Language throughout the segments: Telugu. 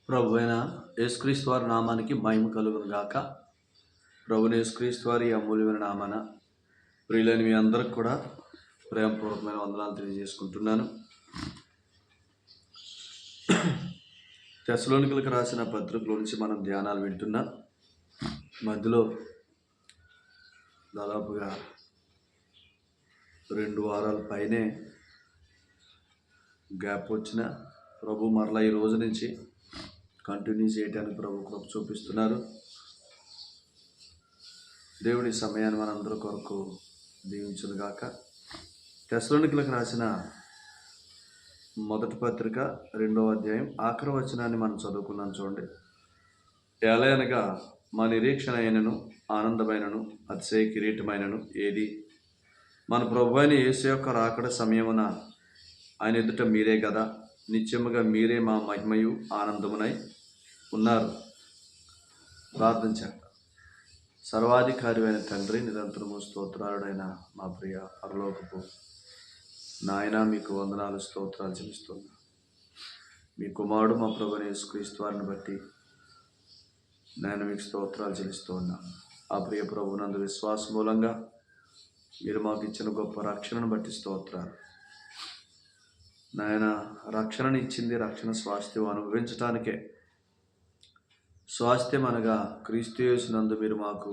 ప్రభువైన యేసుక్రీస్తు వారి నామానికి మహిమ కలుగును గాక. ప్రభువైన యేసుక్రీస్తు వారి అమూల్యమైన నామాన ప్రియులైన మీ అందరికి కూడా ప్రేమపూర్వకమైన వందనాలు తెలియజేసుకుంటున్నాను. తెస్సలోనికలకు రాసిన పత్రికలో నుంచి మనం ధ్యానాలు వింటున్నాం. మధ్యలో దాదాపుగా 2 వారాల పైనే గ్యాప్ వచ్చిన ప్రభు మరలా ఈ రోజు నుంచి కంటిన్యూ చేయడానికి ప్రభు కృప చూపిస్తున్నారు. దేవుడి సమయాన్ని మనందరి కొరకు దీవించును గాక. తెస్సలోనికలకు రాసిన మొదటి పత్రిక 2వ అధ్యాయం ఆఖరి వచనాన్ని మనం చదువుకున్నాం చూడండి. ఎలయనగా మా నిరీక్షణ అయినను ఆనందమైనను అతిశయ కిరీటమైనను ఏది మన ప్రభు అయిన యేసు యొక్క రాకడ సమయమున ఆయన ఎదుట మీరే కదా. నిత్యముగా మీరే మా మహిమయు ఆనందమునై ఉన్నారు. ప్రార్థించాక సర్వాధికారి అయిన తండ్రి, నిరంతరము స్తోత్రాలుడైన మా ప్రియ పరలోకపు నాయన, మీకు వందనాలు స్తోత్రాలు చెల్లిస్తున్నా. మీ కుమారుడు మా ప్రభువైన యేసుక్రీస్తు వారిని బట్టి నేను మీకు స్తోత్రాలు చెల్లిస్తూ ఉన్నాను. ఆ ప్రియ ప్రభువునందు విశ్వాస మూలంగా మీరు మాకు ఇచ్చిన గొప్ప రక్షణను బట్టి స్తోత్రాలు నాయన. రక్షణను ఇచ్చింది రక్షణ స్వాస్థ్యం అనుభవించటానికే. స్వాస్థ్యం అనగా క్రీస్తు యేసునందు మీరు మాకు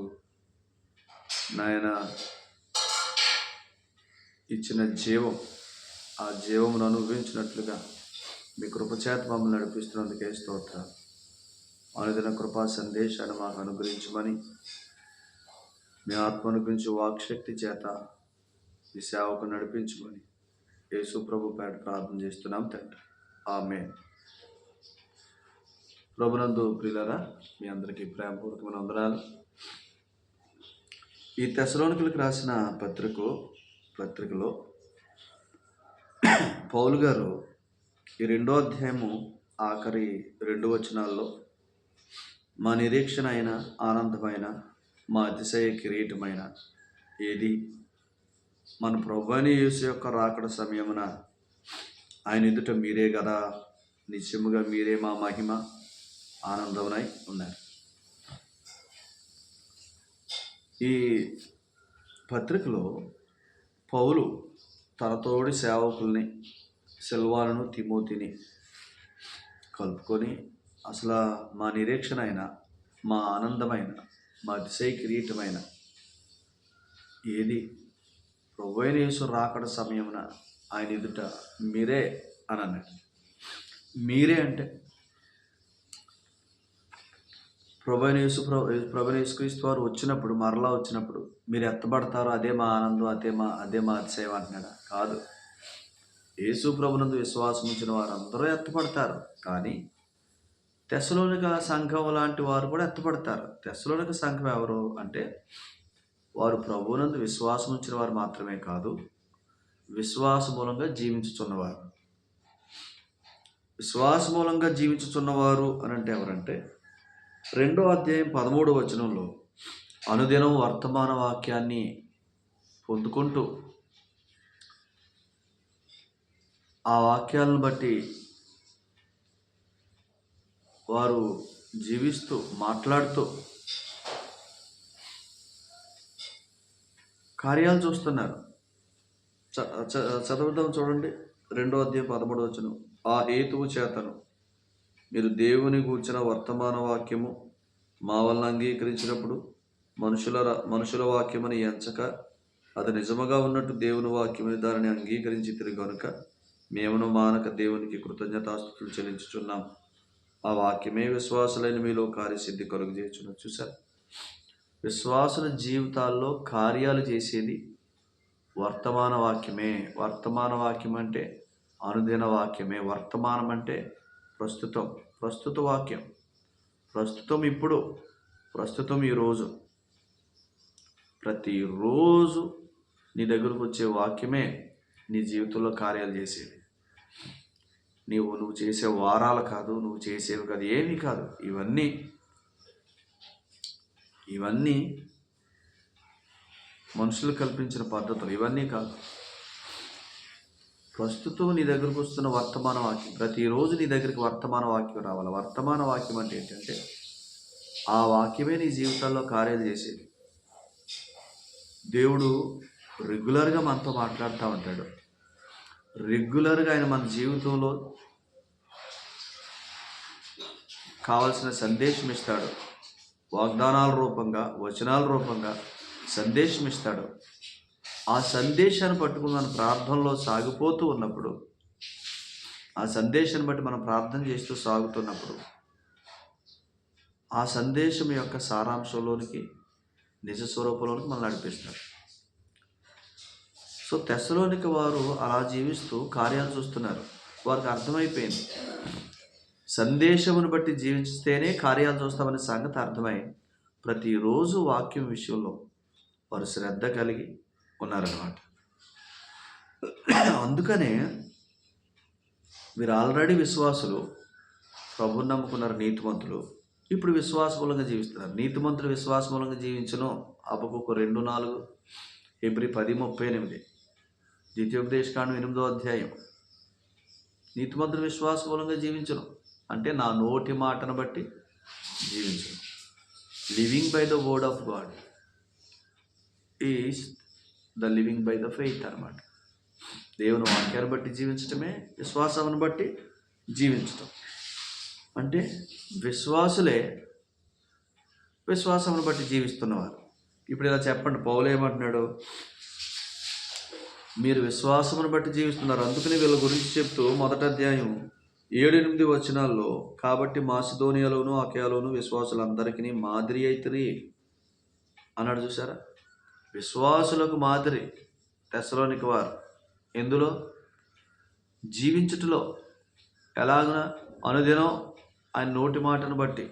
నాయన ఇచ్చిన జీవం, ఆ జీవమును అనుభవించినట్లుగా మీ కృపచేత మమ్మల్ని నడిపిస్తున్నందుకే స్తోత్రాలు. అనుదిన కృపా సందేశాన్ని మాకు అనుగ్రహించమని మీ ఆత్మను గురించి వాక్శక్తి చేత ఈ సేవకు నడిపించమని యేసు ప్రభు పేట ప్రార్థన చేస్తున్నాం తండ్రి, ఆమేన్. ప్రభునందు ప్రియులారా, మీ అందరికీ ప్రేమపూర్వకమైన వందనాలు. ఈ తెస్సలోనికలకు రాసిన పత్రికలో పౌలు గారు ఈ 2వ అధ్యాయము ఆఖరి 2 వచనాల్లో మా నిరీక్షణ అయిన ఆనందమైన మా అతిశయ కిరీటమైన ఏది మన ప్రభువైన యేసు యొక్క రాకడ సమయమున ఆయన ఎదుట మీరే కదా. నిత్యముగా మీరే మా మహిమ ఆనందమునై ఉన్నారు. ఈ పత్రికలో పౌలు తన తోడి సేవకుల్ని సిల్వానును తిమోతిని కలుపుకొని అసలు మా నిరీక్షణ అయిన మా ఆనందమైన మా అతిశయ కిరీటమైన ఏది ప్రభువైన యేసు రాకడ సమయమున ఆయన ఎదుట మీరే అని అన్నాడు. మీరే అంటే ప్రభువైన యేసుక్రీస్తు వారు వచ్చినప్పుడు, మరలా వచ్చినప్పుడు మీరు ఎత్తబడతారు, అదే మా ఆనందం, అదే మా అతిశయం అంటున్నాడా? కాదు. యేసు ప్రభునందు విశ్వాసం ఉంచిన వారందరూ ఎత్తబడతారు. కానీ తెస్సలోనిక సంఘం లాంటి వారు కూడా ఎత్తబడతారు. తెస్సలోనిక సంఘం ఎవరు అంటే వారు ప్రభువునందు విశ్వాసం ఉంచిన వారు మాత్రమే కాదు, విశ్వాస మూలంగా జీవించుచున్నవారు. విశ్వాస మూలంగా జీవించుచున్నవారు అని అంటే ఎవరంటే 2వ అధ్యాయం 13వ వచనంలో అనుదినం వర్తమాన వాక్యాన్ని పొందుకుంటూ ఆ వాక్యాలను బట్టి వారు జీవిస్తూ మాట్లాడుతూ కార్యాలు చూస్తున్నారు. చదువుదాం చూడండి. 2వ అధ్యాయం 13వ వచనం. ఆ హేతువు చేతను మీరు దేవుని గూర్చిన వర్తమాన వాక్యము మా వలన అంగీకరించినప్పుడు మనుషుల వాక్యమని ఎంచక అది నిజముగా ఉన్నట్టు దేవుని వాక్యమని దానిని అంగీకరించి తిరిగి కనుక మేమును మానక దేవునికి కృతజ్ఞతాస్తుతులు చెల్లించుచున్నాం. ఆ వాక్యమే విశ్వాసులైన మీలో కార్యసిద్ధి కలుగు చేయుచున్నది. చూసారు, విశ్వాసుల జీవితాల్లో కార్యాలు చేసేది వర్తమాన వాక్యమే. వర్తమాన వాక్యం అంటే అనుదిన వాక్యమే. వర్తమానం అంటే ప్రస్తుత వాక్యం, ప్రస్తుతం, ఇప్పుడు, ప్రస్తుతం, ఈరోజు. ప్రతిరోజు నీ దగ్గరకు వచ్చే వాక్యమే నీ జీవితంలో కార్యాలు చేసేది. నువ్వు చేసే వారాలు కాదు, నువ్వు చేసేవి కాదు, ఏమీ కాదు. ఇవన్నీ మనుషులు కల్పించిన పద్ధతులు. ఇవన్నీ కాదు. ప్రస్తుతం నీ దగ్గరకు వస్తున్న వర్తమాన వాక్యం, ప్రతిరోజు నీ దగ్గరికి వర్తమాన వాక్యం రావాలి. వర్తమాన వాక్యం అంటే ఏంటంటే ఆ వాక్యమే నీ జీవితాల్లో కార్యాలు చేసేది. దేవుడు రెగ్యులర్గా మనతో మాట్లాడుతూ ఉంటాడు. రెగ్యులర్గా ఆయన మన జీవితంలో కావలసిన సందేశం ఇస్తాడు. వాగ్దానాల రూపంగా, వచనాల రూపంగా సందేశం ఇస్తాడు. ఆ సందేశాన్ని పట్టుకుని మన ప్రార్థనలో సాగిపోతూ ఉన్నప్పుడు, ఆ సందేశాన్ని బట్టి మనం ప్రార్థన చేస్తూ సాగుతున్నప్పుడు, ఆ సందేశం యొక్క సారాంశంలోనికి, నిజ స్వరూపంలోనికి మనం నడిపిస్తాడు. సో తెస్సలోనిక వారు అలా జీవిస్తూ కార్యాలు చూస్తున్నారు. వారికి అర్థమైపోయింది, సందేశమును బట్టి జీవిస్తేనే కార్యాలు చూస్తామనే సంగతి అర్థమై ప్రతిరోజు వాక్యం విషయంలో వారు శ్రద్ధ కలిగి ఉన్నారన్నమాట. అందుకనే వీరు ఆల్రెడీ విశ్వాసులు, ప్రభువుని నమ్ముకున్నారు, నీతిమంతులు. ఇప్పుడు విశ్వాసమూలంగా జీవిస్తున్నారు. నీతిమంతులు విశ్వాసమూలంగా జీవించను. హబక్కూకు 2:4, హెబ్రీ 10:38, ద్వితీయోపదేశకాండం 8వ అధ్యాయం. నీతిమంతులు విశ్వాసమూలంగా జీవించను అంటే నా నోటి మాటను బట్టి జీవించను. Living by the word of God is the living by the faith అన్నమాట. దేవుని వాక్యాన్ని బట్టి జీవించటమే విశ్వాసాన్ని బట్టి జీవించటం. అంటే విశ్వాసులే విశ్వాసమును బట్టి జీవిస్తున్నవారు. ఇప్పుడు ఇలా చెప్పండి, పౌలు ఏమంటున్నాడు? మీరు విశ్వాసమును బట్టి జీవిస్తున్నారు. అందుకని వీళ్ళ గురించి చెప్తూ 1వ అధ్యాయం 7-8 వచనాల్లో, కాబట్టి మాసిదోనియాలోను అకయాలోను విశ్వాసులందరికీ మాదిరి అయితిరి అన్నాడు. చూసారా? విశ్వాసులకు మాదిరి తెస్సలోనిక వారు. ఎందులో? జీవించుటలో. ఎలాగున? అనుదినం ఆయన నోటి మాటను బట్టి,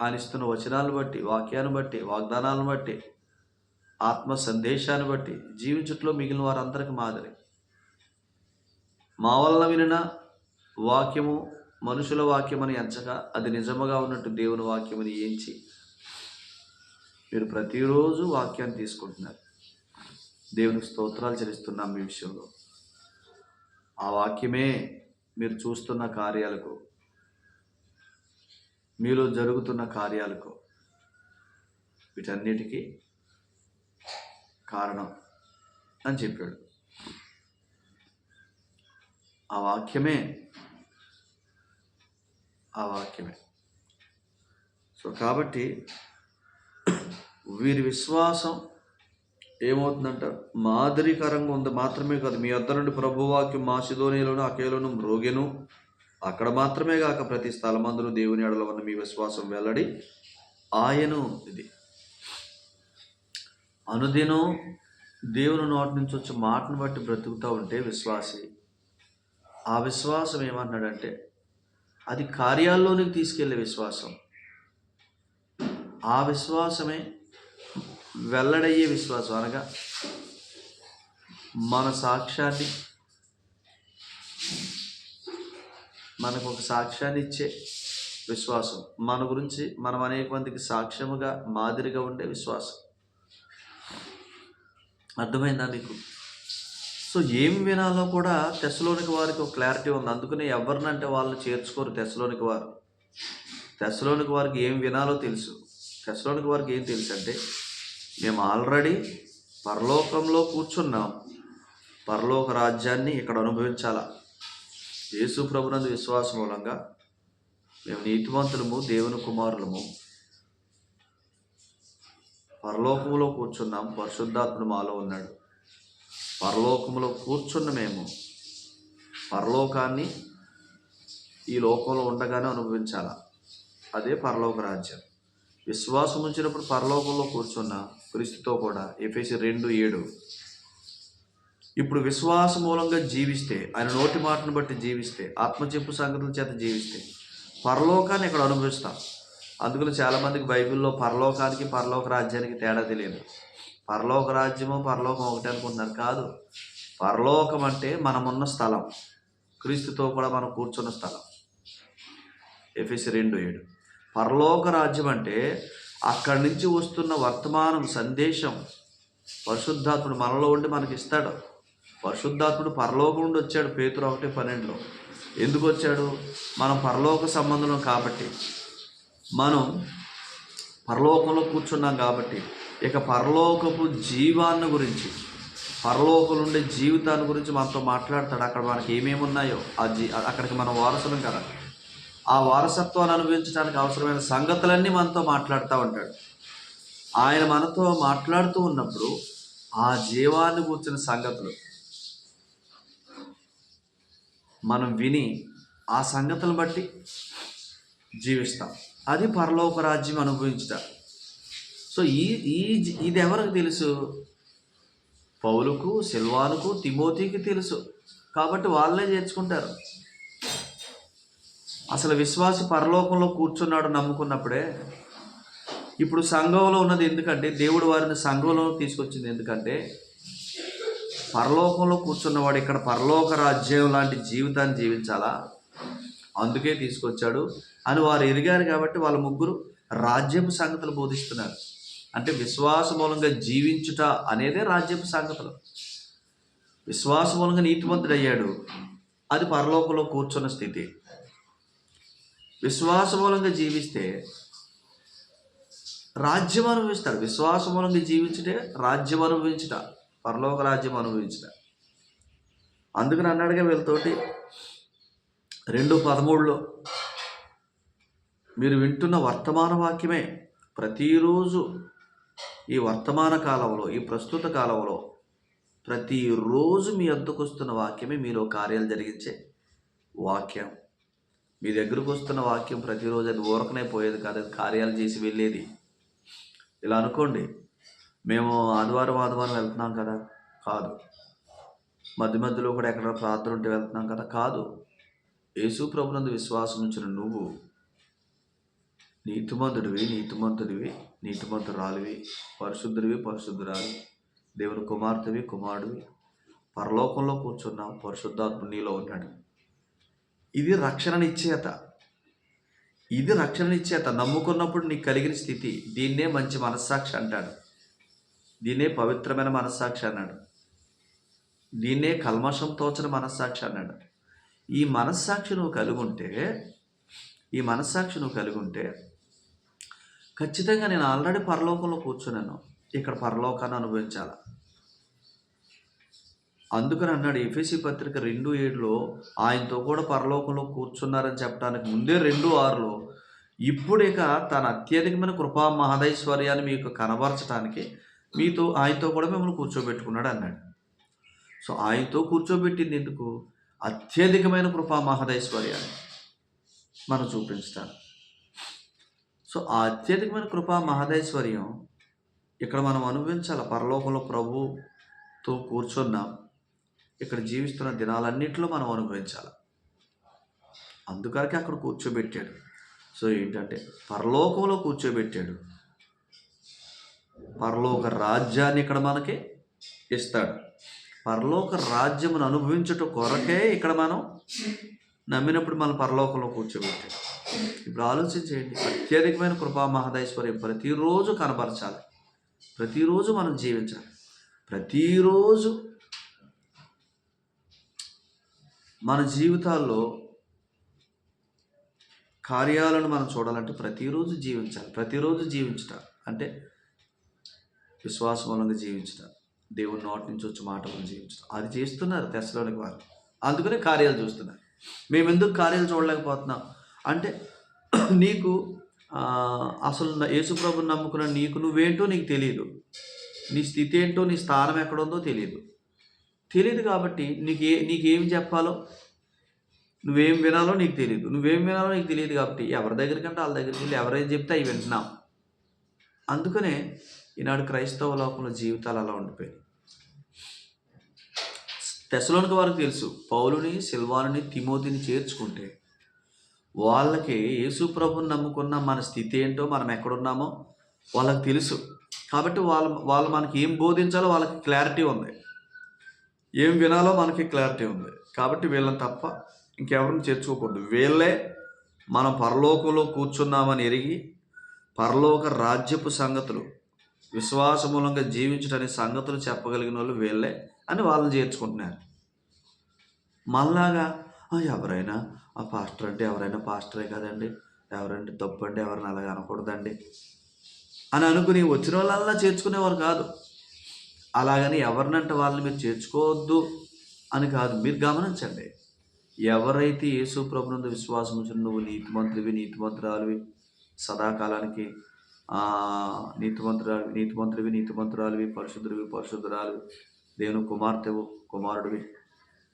ఆయన ఇస్తున్న వచనాలను బట్టి, వాక్యాన్ని బట్టి, వాగ్దానాలను బట్టి, ఆత్మ సందేశాన్ని బట్టి జీవించుటలో మిగిలిన వారందరికీ మాదిరి. మా వలన వినిన వాక్యము మనుషుల వాక్యమని ఎంచక అది నిజముగా ఉన్నట్టు దేవుని వాక్యమని ఎంచి మీరు ప్రతిరోజు వాక్యాన్ని తీసుకుంటున్నారు. దేవునికి స్తోత్రాలు చెల్లిస్తున్నాం. మీ విషయంలో ఆ వాక్యమే మీరు చూస్తున్న కార్యాలకు, మీలో జరుగుతున్న కార్యాలకు, వీటన్నిటికీ కారణం అని చెప్పాడు. ఆ వాక్యమే. సో కాబట్టి వీరి విశ్వాసం ఏమవుతుందంట? మాదిరికరంగా ఉంది. మాత్రమే కాదు, మీ వద్ద నుండి ప్రభువాక్యం మాసిదోనియాలోను అకయలోను మ్రోగెను. అక్కడ మాత్రమే కాక ప్రతి స్థలమందును దేవుని ఎడల ఉన్న మీ విశ్వాసం వెల్లడి ఆయను. ఇది అనుదినం దేవుని నోటి నుంచి వచ్చే మాటను బట్టి బ్రతుకుతూ ఉంటే విశ్వాసి. ఆ విశ్వాసం ఏమన్నాడంటే అది కార్యాల్లోనికి తీసుకెళ్లే విశ్వాసం. ఆ విశ్వాసమే వెల్లడయ్యే విశ్వాసం. అనగా మన సాక్ష్యాన్ని, మనకు ఒక సాక్ష్యాన్ని ఇచ్చే విశ్వాసం. మన గురించి మనం అనేక మందికి సాక్ష్యముగా, మాదిరిగా ఉండే విశ్వాసం. అర్థమైందా మీకు? సో ఏం వినాలో కూడా తెస్సలోనిక వారికి ఒక క్లారిటీ ఉంది. అందుకనే ఎవరినంటే వాళ్ళని చేర్చుకోరు తెస్సలోనిక వారు. తెస్సలోనిక వారికి ఏం వినాలో తెలుసు. తెస్సలోనిక వారికి ఏం తెలుసు అంటే, మేము ఆల్రెడీ పరలోకంలో కూర్చున్నాం, పరలోక రాజ్యాన్ని ఇక్కడ అనుభవించాలా. యేసు ప్రభునందు విశ్వాసం మూలంగా మేము నీతివంతులము, దేవుని కుమారులము, పరలోకములో కూర్చున్నాం, పరిశుద్ధాత్ముడు మాలో ఉన్నాడు. పరలోకములో కూర్చున్న మేము పరలోకాన్ని ఈ లోకంలో ఉండగానే అనుభవించాలా. అదే పరలోక రాజ్యం. విశ్వాసం ఉంచినప్పుడు పరలోకంలో కూర్చున్న క్రీస్తుతో కూడా. ఎఫెసీ 2:7. ఇప్పుడు విశ్వాస మూలంగా జీవిస్తే, ఆయన నోటి మాటను బట్టి జీవిస్తే, ఆత్మచెప్పు సంగతుల చేత జీవిస్తే పరలోకాన్ని ఇక్కడ అనుభవిస్తాం. అందుకని చాలామందికి బైబిల్లో పరలోకానికి పరలోక రాజ్యానికి తేడా తెలియదు. పరలోక రాజ్యము పరలోకం ఒకటి అనుకుంటున్నారు. కాదు. పరలోకం అంటే మనమున్న స్థలం, క్రీస్తుతో కూడా మనం కూర్చున్న స్థలం. ఎఫెసీ 2:7. పరలోక రాజ్యం అంటే అక్కడి నుంచి వస్తున్న వర్తమానం, సందేశం పరిశుద్ధాత్ముడు మనలో ఉండి మనకి ఇస్తాడు. పరిశుద్ధాత్ముడు పరలోకం నుండి వచ్చాడు. పేతురు 1:12లో ఎందుకు వచ్చాడు? మనం పరలోక సంబంధం కాబట్టి, మనం పరలోకంలో కూర్చున్నాం కాబట్టి, ఇక పరలోకపు జీవాన్ని గురించి, పరలోకం నుండి జీవితాన్ని గురించి మనతో మాట్లాడతాడు. అక్కడ మనకి ఏమేమి ఉన్నాయో అక్కడికి మనం వారసులం కదా, ఆ వారసత్వాన్ని అనుభవించడానికి అవసరమైన సంగతులన్నీ మనతో మాట్లాడుతూ ఉంటాడు. ఆయన మనతో మాట్లాడుతూ ఉన్నప్పుడు ఆ జీవాన్ని కూర్చున్న సంగతులు మనం విని ఆ సంగతులను బట్టి జీవిస్తాం. అది పరలోక రాజ్యం అనుభవించుట. సో ఇది ఎవరికి తెలుసు? పౌలుకు, సిల్వానుకు, తిమోతికి తెలుసు. కాబట్టి వాళ్ళే చేర్చుకుంటారు. అసలు విశ్వాసి పరలోకంలో కూర్చున్నాడు నమ్ముకున్నప్పుడే. ఇప్పుడు సంఘంలో ఉన్నది ఎందుకంటే, దేవుడు వారిని సంఘంలో తీసుకొచ్చింది ఎందుకంటే, పరలోకంలో కూర్చున్నవాడు ఇక్కడ పరలోక రాజ్యం లాంటి జీవితాన్ని జీవించాలా, అందుకే తీసుకొచ్చాడు అని వారు ఎరిగారు. కాబట్టి వాళ్ళ ముగ్గురు రాజ్యపు సంగతులు బోధిస్తున్నారు. అంటే విశ్వాస మూలంగా జీవించుట అనేదే రాజ్యపు సంగతులు. విశ్వాస మూలంగా నీతిమంతుడు అయ్యాడు, అది పరలోకంలో కూర్చున్న స్థితి. విశ్వాస మూలంగా జీవిస్తే రాజ్యం అనుభవిస్తాడు. విశ్వాస మూలంగా జీవించుటే రాజ్యం అనుభవించుట, పరలోక రాజ్యం అనుభవించుట. అందుకని అన్నాడుగా వీళ్ళతోటి 2:13లో, మీరు వింటున్న వర్తమాన వాక్యమే ప్రతిరోజు ఈ వర్తమాన కాలంలో, ఈ ప్రస్తుత కాలంలో ప్రతిరోజు మీ వద్దకు వస్తున్న వాక్యమే మీలో కార్యాలు జరిగించే వాక్యం. మీ దగ్గరకు వస్తున్న వాక్యం ప్రతిరోజు అది ఊరకనే పోయేది కాదు, అది కార్యాలు చేసి వెళ్ళేది. ఇలా అనుకోండి, మేము ఆదివారం వెళ్తున్నాం కదా, కాదు. మధ్యలో కూడా ఎక్కడ ప్రార్థన ఉంటే వెళ్తున్నాం కదా, కాదు. యేసు ప్రభునందు విశ్వాసం ఉంచిన నువ్వు నీతిమంతుడివి, నీతిమంతురాలివి, పరిశుద్ధురాలి, దేవుని కుమార్తెవి, కుమారుడివి, పరలోకంలో కూర్చున్నావు, పరిశుద్ధాత్ముడు నీలో ఉన్నాడు. ఇది రక్షణ నిశ్చయత. నమ్ముకున్నప్పుడు నీకు కలిగిన స్థితి. దీన్నే మంచి మనస్సాక్షి అంటాడు, దీన్నే పవిత్రమైన మనస్సాక్షి అన్నాడు, దీన్నే కల్మషం తోచని మనస్సాక్షి అన్నాడు. ఈ మనస్సాక్షి నువ్వు కలిగి ఉంటే ఖచ్చితంగా నేను ఆల్రెడీ పరలోకంలో కూర్చున్నాను, ఇక్కడ పరలోకాన్ని అనుభవించాల. అందుకని అన్నాడు ఎఫెసీ పత్రిక 2:7లో, ఆయనతో కూడా పరలోకంలో కూర్చున్నారని చెప్పడానికి ముందే 2:6లో, ఇప్పుడు ఇక తన అత్యధికమైన కృపా మహదైశ్వర్యాన్ని మీకు కనబరచడానికి ఆయనతో కూడా మిమ్మల్ని కూర్చోబెట్టుకున్నాడు అన్నాడు. సో ఆయనతో కూర్చోబెట్టింది ఎందుకు? అత్యధికమైన కృపా మహదైశ్వర్యాన్ని మనం చూపించడానికి. సో ఆ అత్యధికమైన కృపా మహదైశ్వర్యం ఇక్కడ మనం అనుభవించాలి. పరలోకంలో ప్రభుతో కూర్చున్నాం, ఇక్కడ జీవిస్తున్న దినాలన్నింటిలో మనం అనుభవించాలి. అందుకరికి అక్కడ కూర్చోబెట్టాడు. సో ఏంటంటే పరలోకంలో కూర్చోబెట్టాడు, పరలోక రాజ్యాన్ని ఇక్కడ మనకి ఇస్తాడు. పరలోక రాజ్యమును అనుభవించుట కొరకే ఇక్కడ మనం నమ్మినప్పుడు మన పరలోకంలో కూర్చోబెట్టాడు. ఇప్పుడు ఆలోచించేయండి, అత్యధికమైన కృపా మహదైశ్వర్యం ప్రతిరోజు కనబరచాలి, ప్రతిరోజు మనం జీవించాలి, ప్రతిరోజు మన జీవితాల్లో కార్యాలను మనం చూడాలంటే ప్రతిరోజు జీవించాలి. ప్రతిరోజు జీవించుట అంటే విశ్వాస మూలంగా జీవించుట, దేవుని నోటి నుంచి వచ్చే మాటలను జీవించడం. అది చేస్తున్నారు తెస్సలోనిక వారు, అందుకనే కార్యాలు చూస్తున్నారు. మేము ఎందుకు కార్యాలు చూడలేకపోతున్నాం అంటే, నీకు అసలు యేసుప్రభుని నమ్ముకున్న నువ్వేంటో నీకు తెలియదు, నీ స్థితి ఏంటో, నీ స్థానం ఎక్కడుందో తెలియదు కాబట్టి నీకేం చెప్పాలో, నువ్వేం వినాలో నీకు తెలియదు కాబట్టి ఎవరి దగ్గరికంటే వాళ్ళ దగ్గరికి వెళ్ళి ఎవరేం చెప్తే అవి వింటున్నాం. అందుకనే ఈనాడు క్రైస్తవ లోకంలో జీవితాలు అలా ఉండిపోయాయి. తెస్సలోనిక వారికి తెలుసు, పౌలుని, సిల్వానుని, తిమోతిని చేర్చుకుంటే వాళ్ళకి యేసు ప్రభుని నమ్ముకున్న మన స్థితి ఏంటో, మనం ఎక్కడున్నామో వాళ్ళకి తెలుసు. కాబట్టి వాళ్ళు మనకి ఏం బోధించాలో వాళ్ళకి క్లారిటీ ఉంది, ఏం వినాలో మనకి క్లారిటీ ఉంది. కాబట్టి వీళ్ళని తప్ప ఇంకెవరిని చేర్చుకోకూడదు. వీళ్ళే మనం పరలోకంలో కూర్చున్నామని ఎరిగి పరలోక రాజ్యపు సంగతులు, విశ్వాస మూలంగా జీవించడానికి సంగతులు చెప్పగలిగిన వాళ్ళు వీళ్ళే. అని వాళ్ళని చేర్చుకుంటున్నారు. మళ్ళాగా ఎవరైనా ఆ పాస్టర్ అంటే ఎవరైనా పాస్టరే కదండి, ఎవరంటే తప్పు అంటే ఎవరిని అలాగ అనకూడదండి అని అనుకుని వచ్చిన వాళ్ళల్లా చేర్చుకునేవారు కాదు. అలాగని ఎవరినంటే వాళ్ళని మీరు చేర్చుకోవద్దు అని కాదు. మీరు గమనించండి, ఎవరైతే యేసు ప్రభునందు విశ్వాసం ఉంచి నువ్వు నీతిమంతురాలివి సదాకాలానికి, నీతిమంతురాలివి, పరిశుద్ధురాలివి, దేవుని కుమారుడివి,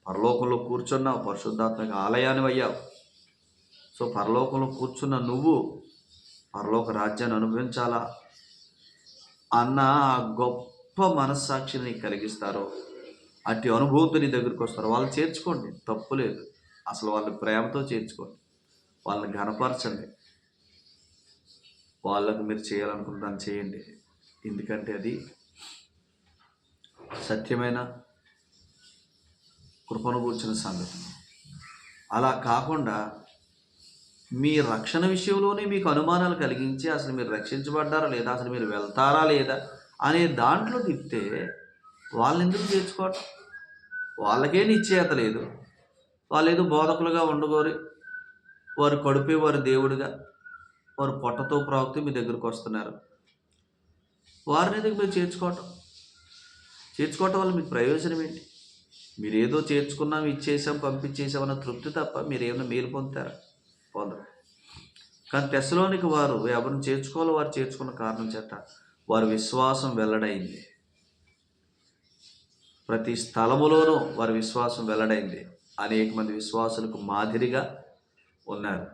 పరలోకంలో కూర్చున్నావు, పరిశుద్ధాత్మక ఆలయాన్ని అయ్యావు. సో పరలోకంలో కూర్చున్న నువ్వు పరలోక రాజ్యాన్ని అనుభవించాలా అన్న ఆ గొప్ప మనస్సాక్షిని నీకు కలిగిస్తారో, అట్టి అనుభూతి నీ దగ్గరికి వస్తారో వాళ్ళు చేర్చుకోండి, తప్పు లేదు. అసలు వాళ్ళని ప్రేమతో చేర్చుకోండి, వాళ్ళని ఘనపరచండి, వాళ్ళకు మీరు చేయాలనుకుంటాను చేయండి. ఎందుకంటే అది సత్యమైన కృపను కూర్చిన సంగతి. అలా కాకుండా మీ రక్షణ విషయంలోనే మీకు అనుమానాలు కలిగించి అసలు మీరు రక్షించబడ్డారా లేదా, అసలు మీరు వెళ్తారా లేదా అనే దాంట్లో తిప్పితే వాళ్ళని ఎందుకు చేర్చుకోవటం? వాళ్ళకే నిశ్చయత లేదు. వాళ్ళు ఏదో బోధకులుగా ఉండగోరి వారు కడుపే వారి దేవుడిగా, వారు పొట్టతో ప్రాక్తూ మీ దగ్గరకు వస్తున్నారు. వారిని ఎందుకు మీరు చేర్చుకోవటం వల్ల మీకు ప్రయోజనం ఏంటి? మీరు ఏదో చేర్చుకున్నాం, ఇచ్చేసాం, పంపించేసామన్న తృప్తి తప్ప మీరు ఏమైనా మేలు పొందుతారా? పొందరు. కానీ తెస్సలోనికి వారు ఎవరిని చేర్చుకోవాలో వారు చేర్చుకున్న కారణం చేత వారి విశ్వాసం వెల్లడైంది. ప్రతి స్థలములోనూ వారి విశ్వాసం వెల్లడైంది. అనేక మంది విశ్వాసులకు మాదిరిగా ఉన్నారు.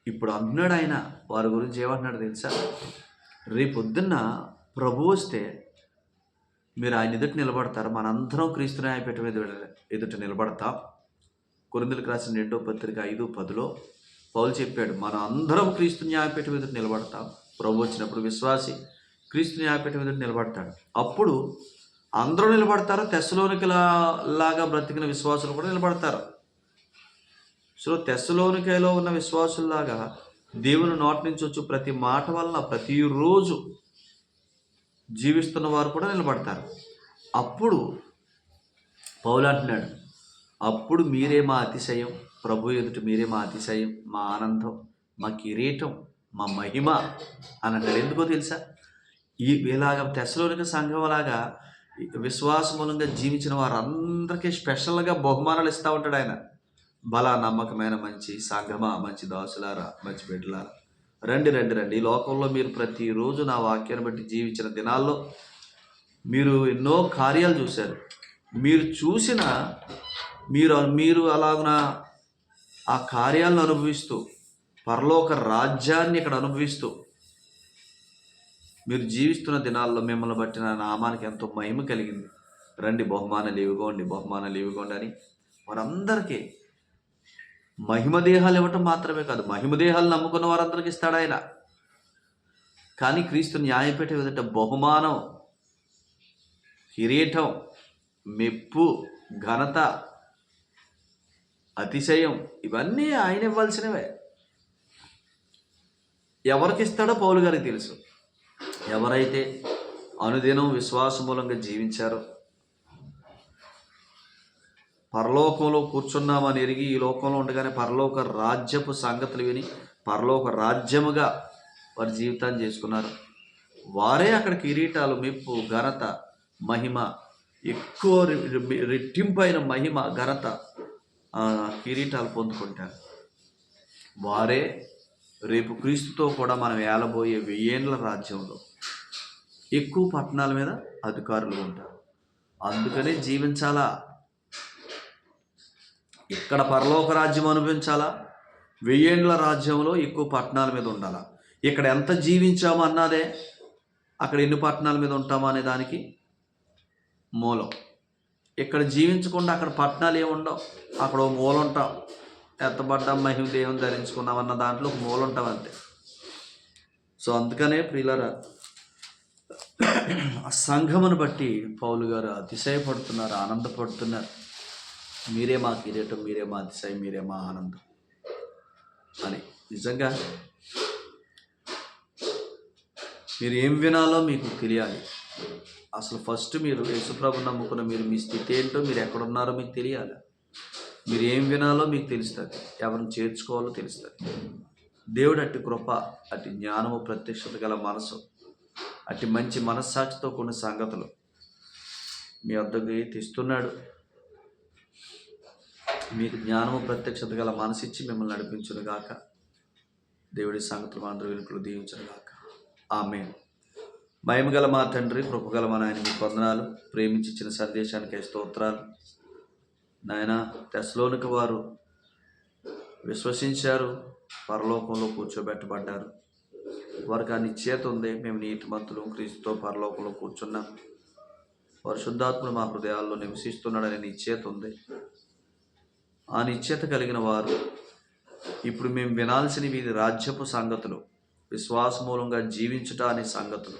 ఇప్పుడు అంటున్నాడు ఆయన వారి గురించి ఏమంటున్నాడు తెలుసా? రేపొద్దున్న ప్రభు వస్తే మీరు ఆయన ఎదుట నిలబడతారు. మనందరం క్రీస్తు న్యాయపీఠం మీద ఎదుట నిలబడతాం. కొరింథీయులకు రాసిన 2వ పత్రిక 5:10 పౌలు చెప్పాడు, మనం అందరం క్రీస్తు న్యాయపీఠం ఎదుట నిలబడతాం. ప్రభు వచ్చినప్పుడు విశ్వాసి క్రీస్తు న్యాయపీఠం ఎదుట నిలబడతాడు. అప్పుడు అందరూ నిలబడతారు. తెస్సలోనికల లాగా బ్రతికిన విశ్వాసులు కూడా నిలబడతారు. సో తెస్సలోనికలో ఉన్న విశ్వాసుల్లాగా దేవుని నోటి నుంచి వచ్చి ప్రతి మాట వలన ప్రతిరోజు జీవిస్తున్న వారు కూడా నిలబడతారు. అప్పుడు పౌలు అంటున్నాడు, అప్పుడు మీరే మా అతిశయం, ప్రభు ఎదుట మీరే మా అతిశయం, మా ఆనందం, మా కిరీటం, మా మహిమ అని అంటాడు. ఎందుకో తెలుసా? ఇలాగ తెస్సలోనిక సంఘంలాగా విశ్వాసమూలంగా జీవించిన వారందరికీ స్పెషల్గా బహుమానాలు ఇస్తూ ఉంటాడు ఆయన. బలా నమ్మకమైన మంచి సంఘమా, మంచి దాసులారా, మంచి బిడ్డలారా, రండి. ఈ లోకంలో మీరు ప్రతిరోజు నా వాక్యాన్ని బట్టి జీవించిన దినాల్లో మీరు ఎన్నో కార్యాలు చూశారు. మీరు చూసిన మీరు అలాగున ఆ కార్యాలను అనుభవిస్తూ పరలోక రాజ్యాన్ని ఇక్కడ అనుభవిస్తూ మీరు జీవిస్తున్న దినాల్లో మిమ్మల్ని బట్టి నా నామానికి ఎంతో మహిమ కలిగింది. రండి, బహుమానాలు ఇవ్వకోండి అని వారందరికీ మహిమదేహాలు ఇవ్వటం మాత్రమే కాదు, మహిమదేహాలు నమ్ముకున్న వారందరికీ ఇస్తాడు ఆయన. కానీ క్రీస్తు న్యాయపీఠం ఎదుట బహుమానం, కిరీటం, మెప్పు, ఘనత, అతిశయం ఇవన్నీ ఆయన ఇవ్వాల్సినవే. ఎవరికి ఇస్తాడో పౌలు గారికి తెలుసు. ఎవరైతే అనుదినం విశ్వాసమూలంగా జీవించారో, పరలోకంలో కూర్చున్నామని ఎరిగి ఈ లోకంలో ఉండగానే పరలోక రాజ్యపు సంగతులు విని పరలోక రాజ్యముగా వారి జీవితాన్ని చేసుకున్నారు, వారే అక్కడ కిరీటాలు, మెప్పు, ఘనత, మహిమ, ఎక్కువ రెట్టింపైన మహిమ, ఘనత, కిరీటాలు పొందుకుంటారు. వారే రేపు క్రీస్తుతో కూడా మనం ఏలబోయే 1000 ఏండ్ల రాజ్యంలో ఎక్కువ పట్టణాల మీద అధికారులు ఉంటారు. అందుకనే జీవించాలా, ఇక్కడ పరలోక రాజ్యం అనుభవించాలా, 1000 ఏండ్ల రాజ్యంలో ఎక్కువ పట్టణాల మీద ఉండాలా. ఇక్కడ ఎంత జీవించామో అన్నదే అక్కడ ఎన్ని పట్టణాల మీద ఉంటామో అనే దానికి మూలం. ఇక్కడ జీవించకుండా అక్కడ పట్టణాలు ఏముండవు, అక్కడ ఒక మూల ఉంటాం. ఎత్తబడ్డాం, మహిమ దేహం ధరించుకున్నాం అన్న దాంట్లో ఒక మూల ఉంటాం అంతే. సో అందుకనే ప్రియులారా, ఆ సంఘమును బట్టి పౌలు గారు అతిశయపడుతున్నారు, ఆనందపడుతున్నారు. మీరే మా కిరీటం, మీరే మా అతిశయం, మీరే మా ఆనందం అని. నిజంగా మీరు ఏం వినాలో మీకు తెలియాలి. అసలు ఫస్ట్ మీరు యేసుప్రభు నమ్ముకున్న మీరు మీ స్థితి ఏంటో, మీరు ఎక్కడున్నారో మీకు తెలియాలి. మీరు ఏం వినాలో మీకు తెలుస్తుంది, ఎవరిని చేర్చుకోవాలో తెలుస్తుంది. దేవుడు అట్టి కృప, అట్టి జ్ఞానము, ప్రత్యక్షత గల మనసు, అట్టి మంచి మనస్సాక్షితో కొన్ని సంగతులు మీ వద్దకు తెస్తున్నాడు. మీకు జ్ఞానము, ప్రత్యక్షత గల మనసు ఇచ్చి మిమ్మల్ని నడిపించును గాక. దేవుడి సంగతులు అందరూ వెలుపులు దీవించును గాక. ఆమేన్. మహిమగల మా తండ్రి, కృపగల మా నాయన, మీకు వందనాలు. ప్రేమించి ఇచ్చిన సందేశానికి స్తోత్రాలు నాయన. తెస్సలోనిక వారు విశ్వసించారు, పరలోకంలో కూర్చోబెట్టబడ్డారు. వారికి ఆ నిశ్చయత ఉంది. మేము నీతిమంతులు, క్రీస్తుతో పరలోకంలో కూర్చున్నాం, పరిశుద్ధాత్ముడు మా హృదయాల్లో నివసిస్తున్నాడనే నిశ్చయత ఉంది. ఆ నిశ్చయత కలిగిన వారు ఇప్పుడు మేము వినాల్సినవి రాజ్యపు సంగతులు, విశ్వాస మూలంగా జీవించుట అనే సంగతులు.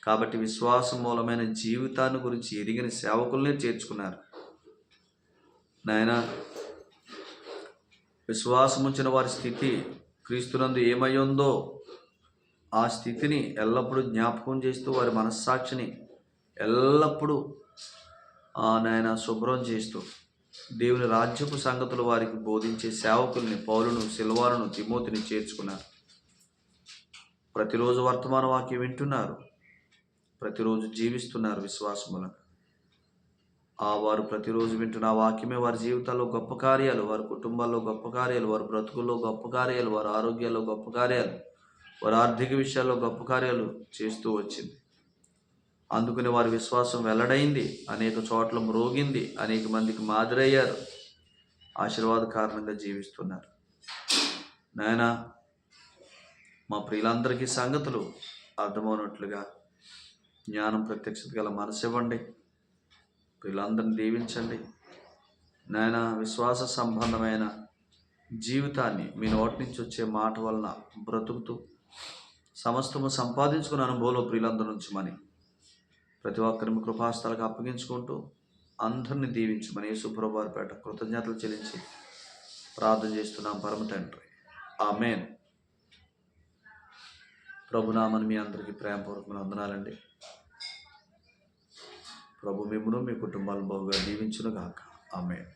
కాబట్టి విశ్వాస మూలమైన జీవితాన్ని గురించి ఎరిగిన సేవకుల్నే చేర్చుకున్నారు నాయన. విశ్వాసం ఉంచిన వారి స్థితి క్రీస్తునందు ఏమై ఉందో ఆ స్థితిని ఎల్లప్పుడూ జ్ఞాపకం చేస్తూ, వారి మనస్సాక్షిని ఎల్లప్పుడూ నాయన శుభ్రం చేస్తూ, దేవుని రాజ్యపు సంగతులు వారికి బోధించే సేవకుల్ని పౌలును, సిల్వానును, తిమోతిని చేర్చుకున్నారు. ప్రతిరోజు వర్తమాన వాక్యం వింటున్నారు, ప్రతిరోజు జీవిస్తున్నారు విశ్వాసములను. వారు ప్రతిరోజు వింటున్న ఆ వాక్యమే వారి జీవితాల్లో గొప్ప కార్యాలు, వారి కుటుంబాల్లో గొప్ప కార్యాలు, వారి బ్రతుకుల్లో గొప్ప కార్యాలు, వారి ఆరోగ్యాల్లో గొప్ప కార్యాలు, వారి ఆర్థిక విషయాల్లో గొప్ప కార్యాలు చేస్తూ వచ్చింది. అందుకని వారి విశ్వాసం వెల్లడైంది, అనేక చోట్ల మ్రోగింది, అనేక మందికి మాదిరయ్యారు, ఆశీర్వాద కారణంగా జీవిస్తున్నారు. నాయన, మా ప్రియులందరికీ సంగతులు అర్థమవునట్లుగా జ్ఞానం, ప్రత్యక్షత గల మనసు ఇవ్వండి. ప్రియులందరిని దీవించండి నాయన. విశ్వాస సంబంధమైన జీవితాన్ని మీ నోటి నుంచి వచ్చే మాట వలన బ్రతుకుతూ సమస్తము సంపాదించుకున్న అనుభవంలో ప్రియులందరి నుంచి మని ప్రతి ఒక్కరిని కృపాస్థలకు అప్పగించుకుంటూ అందరిని దీవించమని యేసుప్రభువు వారి పేట కృతజ్ఞతలు చెల్లించి ప్రార్థన చేస్తున్నాం పరమ తండ్రి. ఆమేన్. ప్రభునామని మీ అందరికీ ప్రేమపూర్వకమైన వందనాలండి. ప్రభు మిమ్మును మీ కుటుంబాలను బహుగా దీవించును గాక. ఆమేన్.